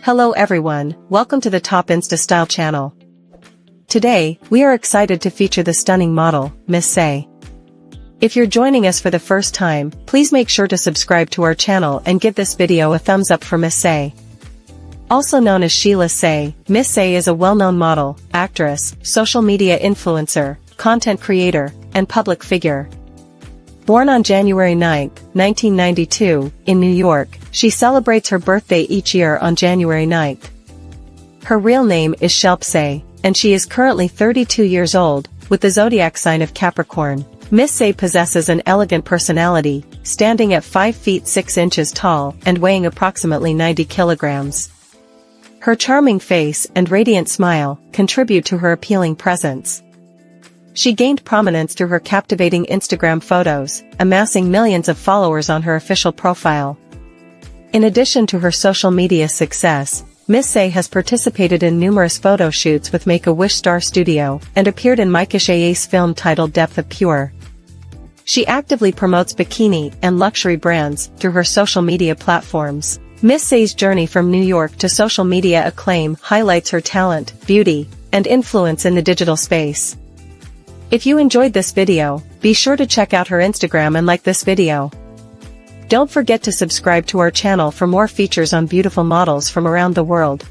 Hello everyone, welcome to the Top Insta Style channel. Today, we are excited to feature the stunning model, Ms Sethi. If you're joining us for the first time, please make sure to subscribe to our channel and give this video a thumbs up for Ms Sethi. Also known as Sheila Sethi, Ms Sethi is a well-known model, actress, social media influencer, content creator, and public figure. Born on January 9, 1992, in New York, she celebrates her birthday each year on January 9. Her real name is Sethi, and she is currently 32 years old, with the zodiac sign of Capricorn. Ms Sethi possesses an elegant personality, standing at 5 feet 6 inches tall and weighing approximately 90 kilograms. Her charming face and radiant smile contribute to her appealing presence. She gained prominence through her captivating Instagram photos, amassing millions of followers on her official profile. In addition to her social media success, Ms Sethi has participated in numerous photo shoots with Make-A-Wish Star Studio and appeared in Mike Shaye's film titled Depth of Pure. She actively promotes bikini and luxury brands through her social media platforms. Ms Sethi's journey from New York to social media acclaim highlights her talent, beauty, and influence in the digital space. If you enjoyed this video, be sure to check out her Instagram and like this video. Don't forget to subscribe to our channel for more features on beautiful models from around the world.